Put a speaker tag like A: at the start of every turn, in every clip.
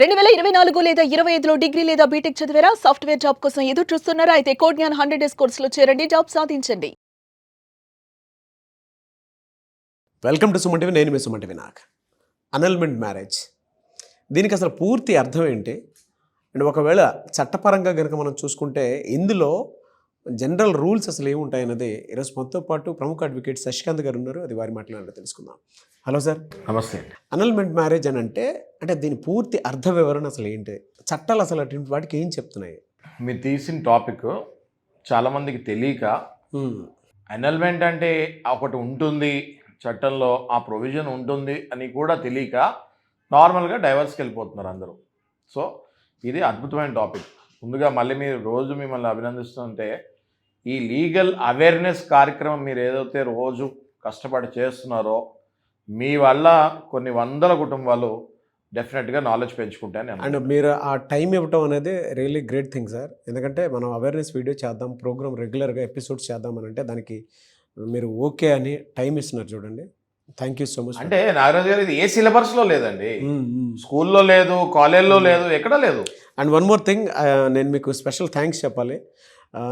A: 2024 లేదా 25లో డిగ్రీ లేదా బీటెక్ చదివారా? సాఫ్ట్‌వేర్ జాబ్ కోసం ఎదురు చూస్తున్నారా? అయితే కోడ్ జ్ఞాన్ 100 డేస్ కోర్సులో చేరండి, జాబ్ సాధించండి.
B: Welcome to Suman TV. నేను మీ సుమన్ టీవీ. నాకు అనల్మెంట్ మ్యారేజ్, దీనికి అసలు పూర్తి అర్థం ఏంటి? అండ్ ఒకవేళ చట్టపరంగా కనుక మనం చూసుకుంటే ఇందులో జనరల్ రూల్స్ అసలు ఏముంటాయన్నది ఈరోజు మనతో పాటు ప్రముఖ అడ్వకేట్ శశికాంత్ గారు ఉన్నారు. అది వారి మాట్లాడాలో తెలుసుకుందాం. Hello sir.
C: నమస్తే.
B: అనల్మెంట్ మ్యారేజ్ అని అంటే దీని పూర్తి అర్థ వివరణ అసలు ఏంటి? చట్టాలు అసలు అటువంటి వాటికి ఏం చెప్తున్నాయి?
C: మీరు తీసిన టాపిక్ చాలామందికి తెలియక అనల్మెంట్ అంటే ఒకటి ఉంటుంది చట్టంలో, ఆ ప్రొవిజన్ ఉంటుంది అని కూడా తెలియక నార్మల్గా డైవర్స్కి వెళ్ళిపోతున్నారు అందరూ. సో ఇది అద్భుతమైన టాపిక్. ముందుగా మళ్ళీ మీరు రోజు మిమ్మల్ని అభినందిస్తుంటే ఈ లీగల్ అవేర్నెస్ కార్యక్రమం మీరు ఏదైతే రోజు కష్టపడి చేస్తున్నారో మీ వల్ల కొన్ని వందల కుటుంబాలు డెఫినెట్గా నాలెడ్జ్ పెంచుకుంటాయని.
B: అండ్ మీరు ఆ టైం ఇవ్వటం అనేది రియల్లీ గ్రేట్ థింగ్ సార్. ఎందుకంటే మనం అవేర్నెస్ వీడియో చేద్దాం, ప్రోగ్రామ్ రెగ్యులర్గా ఎపిసోడ్స్ చేద్దాం అని అంటే దానికి మీరు ఓకే అని టైం ఇస్తున్నారు, చూడండి. Thank you so much.
C: అంటే నాగరాజు గారు, ఇది ఏ సిలబస్లో లేదండి, స్కూల్లో లేదు, కాలేజ్లో లేదు, ఎక్కడ లేదు.
B: అండ్ వన్ మోర్ థింగ్, నేను మీకు స్పెషల్ థ్యాంక్స్ చెప్పాలి.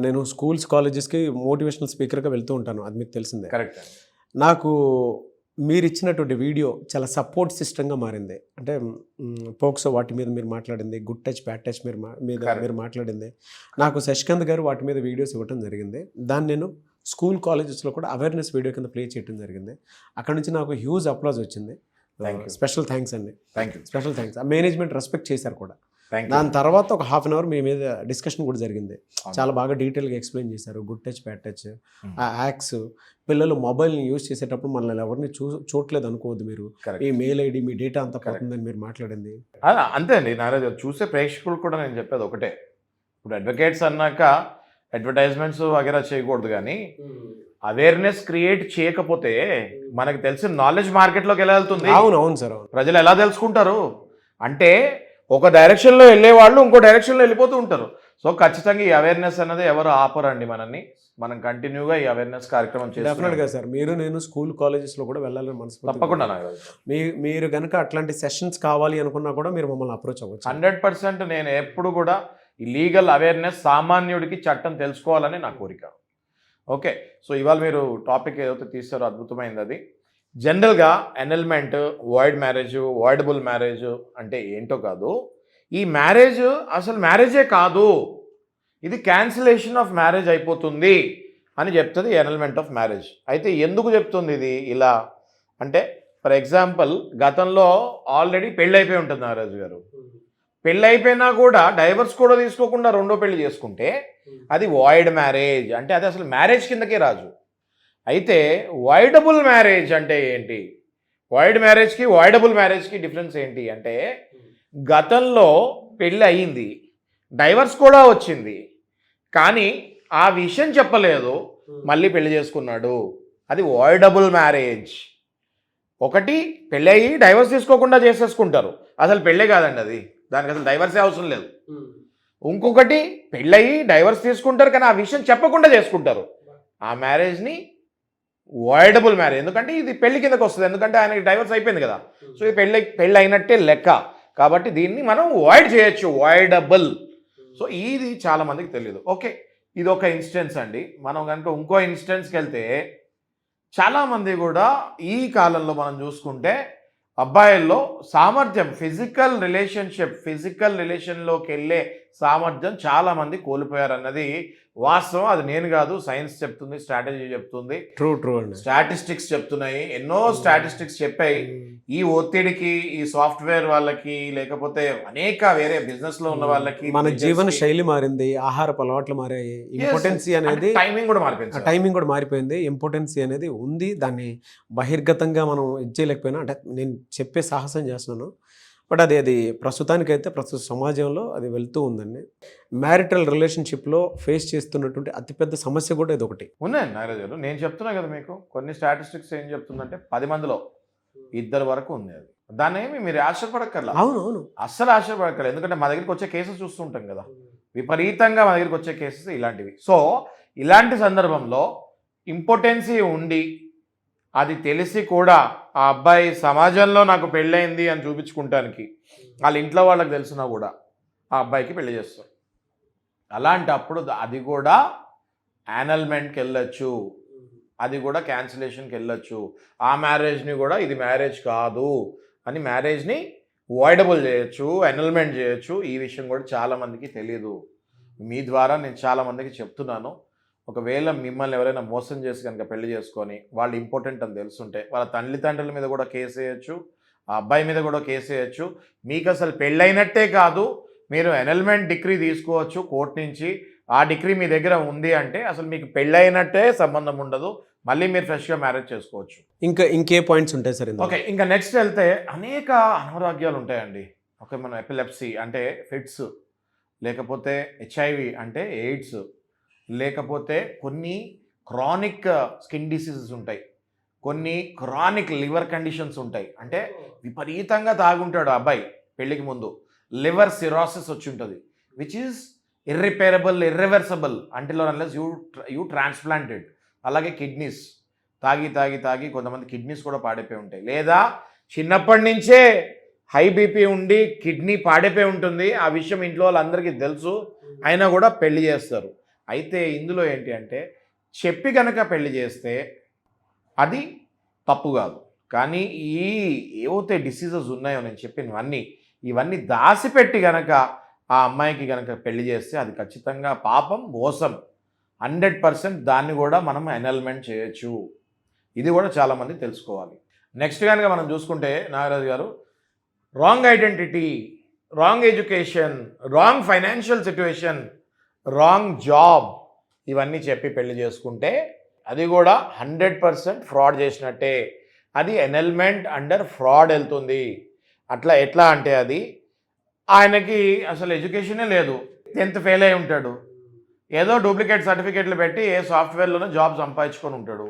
B: నేను స్కూల్స్ కాలేజెస్కి మోటివేషనల్ స్పీకర్గా వెళ్తూ ఉంటాను, అది మీకు తెలిసిందే.
C: కరెక్ట్.
B: నాకు మీరు ఇచ్చినటువంటి వీడియో చాలా సపోర్ట్ సిస్టమ్గా మారింది. అంటే పోక్సో వాటి మీద మీరు మాట్లాడింది, గుడ్ టచ్ బ్యాడ్ టచ్ మీరు మాట్లాడింది, నాకు శశికాంత్ గారు వాటి మీద వీడియోస్ ఇవ్వడం జరిగింది. దాన్ని నేను స్కూల్ కాలేజెస్లో కూడా అవేర్నెస్ వీడియో కింద ప్లే చేయడం జరిగింది. అక్కడ నుంచి నాకు హ్యూజ్ అప్లాజ్ వచ్చింది. స్పెషల్ థ్యాంక్స్ అండి.
C: Thank you.
B: Special thanks. ఆ మేనేజ్మెంట్ రెస్పెక్ట్ చేశారు కూడా.
C: Thank you.
B: దాని తర్వాత ఒక హాఫ్ అన్ అవర్ మీ మీద డిస్కషన్ కూడా జరిగింది. చాలా బాగా డీటెయిల్గా ఎక్స్ప్లెయిన్ చేశారు. గుడ్ టచ్ బ్యాడ్ టచ్, ఆ యాక్స్, పిల్లలు మొబైల్ని యూజ్ చేసేటప్పుడు మనల్ని ఎవరిని చూడలేదు అనుకోవద్దు, మీరు మీ మెయిల్ ఐడి, మీ డేటా అంతా పోతుందని మీరు మాట్లాడింది.
C: అంతే అండి నారాజు గారు. చూసే ప్రేక్షకులు కూడా నేను చెప్పేది ఒకటే, ఇప్పుడు అడ్వకేట్స్ అన్నాక అడ్వర్టైజ్మెంట్స్ వగేరా చేయకూడదు, కానీ అవేర్నెస్ క్రియేట్ చేయకపోతే మనకు తెలిసిన నాలెడ్జ్ మార్కెట్లోకి ఎలా వెళ్తుంది?
B: అవును సార్.
C: ప్రజలు ఎలా తెలుసుకుంటారు? అంటే ఒక డైరెక్షన్లో వెళ్ళే వాళ్ళు ఇంకో డైరెక్షన్లో వెళ్ళిపోతూ ఉంటారు. సో ఖచ్చితంగా ఈ అవేర్నెస్ అన్నది ఎవరు ఆపరండి మనల్ని. మనం కంటిన్యూగా ఈ అవేర్నెస్ కార్యక్రమం చేస్తాం.
B: డెఫినెట్గా సార్. నేను స్కూల్ కాలేజెస్లో కూడా వెళ్ళాలని మనసు.
C: తప్పకుండా
B: మీరు కనుక అట్లాంటి సెషన్స్ కావాలి అనుకున్నా కూడా మీరు మమ్మల్ని అప్రోచ్ అవ్వచ్చు.
C: 100% నేను ఎప్పుడు కూడా ఈ లీగల్ అవేర్నెస్, సామాన్యుడికి చట్టం తెలుసుకోవాలని నా కోరిక. ఓకే, సో ఇవాళ మీరు టాపిక్ ఏదైతే తీస్తారో అద్భుతమైంది. అది జనరల్గా annulment, void marriage, voidable marriage అంటే ఏంటో కాదు. ఈ మ్యారేజ్ అసలు మ్యారేజే కాదు, ఇది క్యాన్సిలేషన్ ఆఫ్ మ్యారేజ్ అయిపోతుంది అని చెప్తుంది అనల్మెంట్ ఆఫ్ మ్యారేజ్. అయితే ఎందుకు చెప్తుంది ఇది ఇలా అంటే, ఫర్ ఎగ్జాంపుల్ గతంలో ఆల్రెడీ పెళ్ళి అయిపోయి ఉంటుంది నాగరాజు గారు. పెళ్ళి అయిపోయినా కూడా డైవర్స్ కూడా తీసుకోకుండా రెండో పెళ్లి చేసుకుంటే అది వాయిడ్ మ్యారేజ్, అంటే అది అసలు మ్యారేజ్ కిందకే రాజు. అయితే వాయిడబుల్ మ్యారేజ్ అంటే ఏంటి? వాయిడ్ మ్యారేజ్కి వాయిడబుల్ మ్యారేజ్కి డిఫరెన్స్ ఏంటి అంటే, గతంలో పెళ్ళి అయ్యింది, డైవర్స్ కూడా వచ్చింది, కానీ ఆ విషయం చెప్పలేదు, మళ్ళీ పెళ్లి చేసుకున్నాడు, అది వాయిడబుల్ మ్యారేజ్. ఒకటి పెళ్ళి అయ్యి డైవర్స్ తీసుకోకుండా చేసేసుకుంటారు, అసలు పెళ్ళే కాదండి అది, దానికి అసలు డైవర్సే అవసరం లేదు. ఇంకొకటి పెళ్ళయి డైవర్స్ తీసుకుంటారు కానీ ఆ విషయం చెప్పకుండా చేసుకుంటారు, ఆ మ్యారేజ్ని వాయిడబుల్ మ్యారేజ్. ఎందుకంటే ఇది పెళ్లి కిందకు వస్తుంది, ఎందుకంటే ఆయనకి డైవర్స్ అయిపోయింది కదా. సో ఇది పెళ్ళి అయినట్టే లెక్క, కాబట్టి దీన్ని మనం వాయిడ్ చేయొచ్చు, వాయిడబుల్. సో ఇది చాలామందికి తెలియదు. ఓకే, ఇది ఒక ఇన్స్టెన్స్ అండి. మనం కనుక ఇంకో ఇన్స్టెన్స్కి వెళ్తే చాలామంది కూడా ఈ కాలంలో మనం చూసుకుంటే అబ్బాయిల్లో సామర్థ్యం, ఫిజికల్ రిలేషన్లోకి వెళ్ళే సామర్థ్యం చాలామంది కోల్పోయారన్నది వాస్తవం. అది నేను కాదు, సైన్స్ చెప్తుంది, స్ట్రాటజీ చెప్తుంది,
B: ట్రూ అండి.
C: స్టాటిస్టిక్స్ చెప్తున్నాయి, ఎన్నో స్టాటిస్టిక్స్ చెప్పాయి. ఈ ఒత్తిడికి, ఈ సాఫ్ట్వేర్ వాళ్ళకి, లేకపోతే అనేక వేరే బిజినెస్ లో ఉన్న వాళ్ళకి
B: మన జీవన శైలి మారింది, ఆహారపు అలవాట్లు మారాయి, ఇంపార్టెన్సీ అనేది,
C: టైమింగ్
B: కూడా మారిపోయింది. ఇంపార్టెన్సీ అనేది ఉంది, దాన్ని బహిర్గతంగా మనం చేయలేకపోయినా, అంటే నేను చెప్పే సాహసం చేస్తున్నాను, బట్ అది ప్రస్తుతానికైతే ప్రస్తుత సమాజంలో అది వెళ్తూ ఉందండి. మ్యారిటల్ రిలేషన్షిప్లో ఫేస్ చేస్తున్నటువంటి అతిపెద్ద సమస్య కూడా ఇది ఒకటి
C: ఉన్నాయండి నాగరాజు గారు. నేను చెప్తున్నా కదా మీకు, కొన్ని స్టాటిస్టిక్స్ ఏం చెప్తుందంటే 10 మందిలో 2 వరకు ఉంది. అది దాన్ని ఏమి మీరు ఆశ్చర్యపడక్కర్లా.
B: అవును,
C: అస్సలు ఆశ్చర్యపడక్కర్లేదు. ఎందుకంటే మా దగ్గరికి వచ్చే కేసెస్ చూస్తుంటాం కదా, విపరీతంగా మా దగ్గరికి వచ్చే కేసెస్ ఇలాంటివి. సో ఇలాంటి సందర్భంలో ఇంపార్టెన్సీ ఉండి అది తెలిసి కూడా ఆ అబ్బాయి సమాజంలో నాకు పెళ్ళయింది అని చూపించుకుంటానికి వాళ్ళ ఇంట్లో వాళ్ళకి తెలిసినా కూడా ఆ అబ్బాయికి పెళ్లి చేస్తారు. అలాంటప్పుడు అది కూడా యానల్మెంట్కి వెళ్ళొచ్చు, అది కూడా క్యాన్సిలేషన్కి వెళ్ళొచ్చు. ఆ మ్యారేజ్ని కూడా ఇది మ్యారేజ్ కాదు అని మ్యారేజ్ని వాయిడబుల్ చేయొచ్చు, అనల్మెంట్ చేయొచ్చు. ఈ విషయం కూడా చాలామందికి తెలియదు. మీ ద్వారా నేను చాలామందికి చెప్తున్నాను. ఒకవేళ మిమ్మల్ని ఎవరైనా మోసం చేసి కనుక పెళ్లి చేసుకొని వాళ్ళు ఇంపార్టెంట్ అని తెలుసుంటే వాళ్ళ తల్లిదండ్రుల మీద కూడా కేసు వేయచ్చు, ఆ అబ్బాయి మీద కూడా కేసు వేయచ్చు. మీకు అసలు పెళ్ళైనట్టే కాదు, మీరు అనల్మెంట్ డిగ్రీ తీసుకోవచ్చు కోర్టు నుంచి. ఆ డిగ్రీ మీ దగ్గర ఉంది అంటే అసలు మీకు పెళ్ళైనట్టే సంబంధం ఉండదు, మళ్ళీ మీరు ఫ్రెష్గా మ్యారేజ్ చేసుకోవచ్చు.
B: ఇంకే పాయింట్స్ ఉంటాయి సార్?
C: ఓకే, ఇంకా నెక్స్ట్ వెళ్తే అనేక అనారోగ్యాలు ఉంటాయండి. ఓకే, మనం ఎపిలెప్సీ అంటే ఫిట్స్, లేకపోతే హెచ్ఐవి అంటే ఎయిడ్స్, లేకపోతే కొన్ని క్రానిక్ స్కిన్ డిసీజెస్ ఉంటాయి, కొన్ని క్రానిక్ లివర్ కండిషన్స్ ఉంటాయి. అంటే విపరీతంగా తాగుంటాడు అబ్బాయి పెళ్ళికి ముందు, లివర్ సిరాసిస్ వచ్చి ఉంటుంది, which is irreparable, irreversible until unless you transplanted. అలాగే కిడ్నీస్ తాగి తాగి తాగి కొంతమంది కిడ్నీస్ కూడా పాడైపోయి ఉంటాయి, లేదా చిన్నప్పటి నుంచే హై బీపీ ఉండి కిడ్నీ పాడైపోయి ఉంటుంది. ఆ విషయం ఇంట్లో వాళ్ళందరికీ తెలుసు, అయినా కూడా పెళ్లి చేస్తారు. అయితే ఇందులో ఏంటి అంటే చెప్పి కనుక పెళ్లి చేస్తే అది తప్పు కాదు, కానీ ఏవైతే డిసీజెస్ ఉన్నాయో నేను చెప్పినవన్నీ ఇవన్నీ దాచిపెట్టి కనుక ఆ అమ్మాయికి కనుక పెళ్లి చేస్తే అది ఖచ్చితంగా పాపం, మోసం. 100% దాన్ని కూడా మనం అనల్మెంట్ చేయొచ్చు. ఇది కూడా చాలామంది తెలుసుకోవాలి. నెక్స్ట్ కనుక మనం చూసుకుంటే నాగరాజు గారు, wrong identity, wrong education, wrong financial situation, wrong job, ఇవన్నీ చెప్పి పెళ్లి చేసుకుంటే అది కూడా 100% ఫ్రాడ్ చేసినట్టే. అది అనల్మెంట్ అండర్ ఫ్రాడ్ వెళ్తుంది. అట్లా ఎట్లా అంటే అది ఆయనకి అసలు ఎడ్యుకేషనే లేదు, 10th ఫెయిల్ అయి ఉంటాడు, ఏదో డూప్లికేట్ సర్టిఫికేట్లు పెట్టి ఏ సాఫ్ట్వేర్లోనే జాబ్ సంపాదించుకొని ఉంటాడు.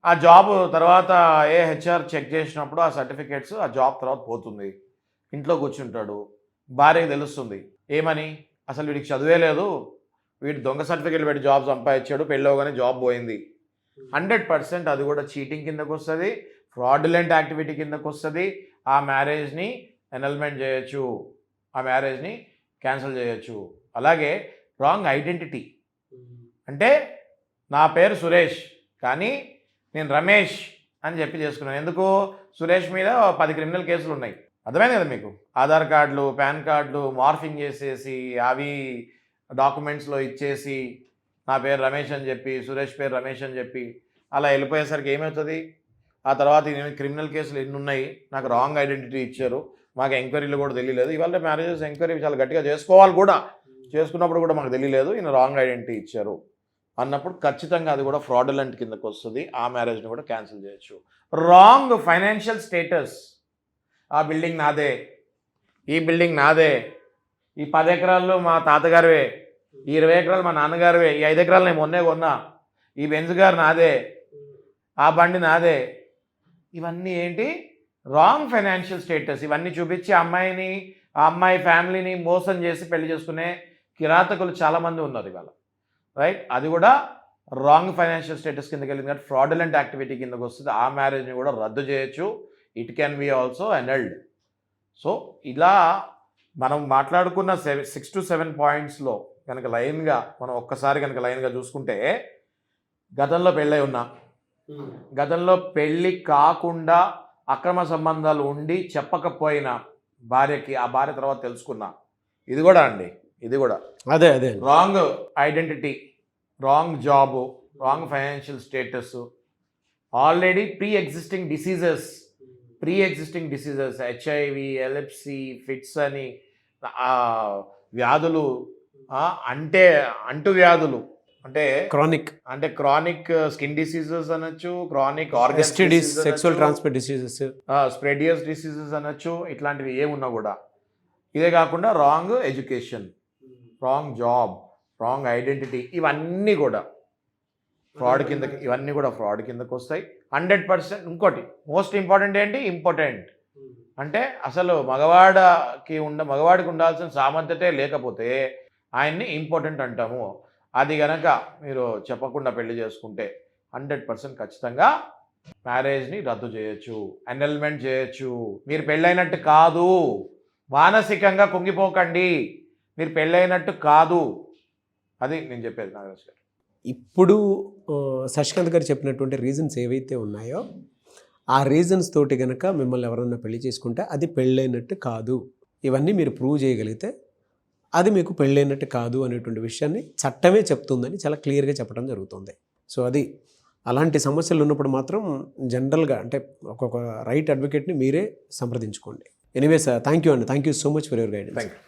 C: ఆ జాబ్ తర్వాత ఏ హెచ్ఆర్ చెక్ చేసినప్పుడు ఆ సర్టిఫికేట్స్ ఆ జాబ్ తర్వాత పోతుంది, ఇంట్లో కూర్చుంటాడు. భార్యకి తెలుస్తుంది ఏమని, అసలు వీడికి చదివే లేదు, వీడు దొంగ సర్టిఫికేట్లు పెట్టి జాబ్ సంపాదించాడు, పెళ్ళవగానే జాబ్ పోయింది. 100% అది కూడా చీటింగ్ కిందకు వస్తుంది, ఫ్రాడ్యులెంట్ యాక్టివిటీ కిందకు వస్తుంది. ఆ మ్యారేజ్ని అనల్మెంట్ చేయొచ్చు, ఆ మ్యారేజ్ని క్యాన్సిల్ చేయొచ్చు. అలాగే రాంగ్ ఐడెంటిటీ అంటే నా పేరు సురేష్ కానీ నేను రమేష్ అని చెప్పి చేసుకున్నాను. ఎందుకు? సురేష్ మీద 10 క్రిమినల్ కేసులు ఉన్నాయి. అర్థమైంది కదా మీకు? ఆధార్ కార్డులు, పాన్ కార్డులు మార్ఫింగ్ చేసేసి అవి డాక్యుమెంట్స్లో ఇచ్చేసి నా పేరు రమేష్ అని చెప్పి, సురేష్ పేరు రమేష్ అని చెప్పి అలా వెళ్ళిపోయేసరికి ఏమవుతుంది? ఆ తర్వాత క్రిమినల్ కేసులు ఎన్ని ఉన్నాయి, నాకు రాంగ్ ఐడెంటిటీ ఇచ్చారు, మాకు ఎంక్వైరీలు కూడా తెలియలేదు. ఇవాళ మ్యారేజెస్ ఎంక్వైరీ చాలా గట్టిగా చేసుకోవాలి కూడా, చేసుకున్నప్పుడు కూడా మాకు తెలియలేదు, ఈయన రాంగ్ ఐడెంటిటీ ఇచ్చారు అన్నప్పుడు ఖచ్చితంగా అది కూడా ఫ్రాడులెంట్ కిందకు వస్తుంది. ఆ మ్యారేజ్ని కూడా క్యాన్సిల్ చేయొచ్చు. రాంగ్ ఫైనాన్షియల్ స్టేటస్, ఆ బిల్డింగ్ నాదే, ఈ బిల్డింగ్ నాదే, ఈ 10 ఎకరాల్లో మా తాతగారివే, ఈ 20 ఎకరాలు మా నాన్నగారివే, ఈ 5 ఎకరాలు నేను మొన్నే కొన్నా, ఈ బెంజ్ గారు నాదే, ఆ బండి నాదే. ఇవన్నీ ఏంటి? Wrong financial status. ఇవన్నీ చూపించి అమ్మాయిని, ఆ అమ్మాయి ఫ్యామిలీని మోసం చేసి పెళ్లి చేసుకునే కిరాతకులు చాలామంది ఉన్నారు ఇవాళ, రైట్? అది కూడా రాంగ్ ఫైనాన్షియల్ స్టేటస్ కిందకి వెళ్ళింది కాబట్టి ఫ్రాడులెంట్ యాక్టివిటీ కిందకి వస్తుంది. ఆ మ్యారేజ్ని కూడా రద్దు చేయొచ్చు. It can be also annulled. So ఇలా మనం మాట్లాడుకున్న 6 to 7 పాయింట్స్లో కనుక లైన్గా మనం ఒక్కసారి కనుక లైన్గా చూసుకుంటే, గతంలో పెళ్ళై ఉన్నా, గతంలో పెళ్ళి కాకుండా అక్రమ సంబంధాలు ఉండి చెప్పకపోయినా భార్యకి, ఆ భార్య తర్వాత తెలుసుకున్నా, ఇది కూడా అండి, ఇది కూడా
B: అదే
C: wrong identity, wrong job, wrong financial status, already pre existing diseases, HIV, epilepsy, fits అని వ్యాధులు, అంటే అంటు వ్యాధులు, అంటే క్రానిక్ స్కిన్ డిసీజెస్ అనొచ్చు, chronic
B: STDs, sexual transmit diseases,
C: స్ప్రెడియస్ డిసీజెస్ అనొచ్చు. ఇట్లాంటివి ఏమున్నా కూడా ఇదే కాకుండా wrong education, wrong job, wrong identity, ఇవన్నీ కూడా ఫ్రాడ్ కిందకి, ఇవన్నీ కూడా ఫ్రాడ్ కిందకి వస్తాయి 100%. ఇంకోటి మోస్ట్ ఇంపార్టెంట్ ఏంటి? ఇంపార్టెంట్ అంటే అసలు మగవాడికి ఉండాల్సిన సామర్థ్యతే లేకపోతే ఆయన్ని ఇంపార్టెంట్ అంటాము. అది గనక మీరు చెప్పకుండా పెళ్లి చేసుకుంటే 100% ఖచ్చితంగా మ్యారేజ్ని రద్దు చేయొచ్చు, అన్నల్మెంట్ చేయొచ్చు. మీరు పెళ్ళైనట్టు కాదు, మానసికంగా కుంగిపోకండి, మీరు పెళ్ళైనట్టు కాదు. అది నేను చెప్పేది నాగరాజ్ గారు.
B: ఇప్పుడు శశికాంత్ గారు చెప్పినటువంటి రీజన్స్ ఏవైతే ఉన్నాయో ఆ రీజన్స్ తోటి కనుక మిమ్మల్ని ఎవరన్నా పెళ్లి చేసుకుంటే అది పెళ్ళైనట్టు కాదు, ఇవన్నీ మీరు ప్రూవ్ చేయగలిగితే అది మీకు పెళ్ళైనట్టు కాదు అనేటువంటి విషయాన్ని చట్టమే చెప్తుందని చాలా క్లియర్గా చెప్పడం జరుగుతుంది. సో అది అలాంటి సమస్యలు ఉన్నప్పుడు మాత్రం జనరల్గా అంటే ఒక్కొక్క రైట్ అడ్వకేట్ని మీరే సంప్రదించుకోండి. ఎనీవేస్ థ్యాంక్ యూ అండి, thank you so much for your guidance.
C: Thank you.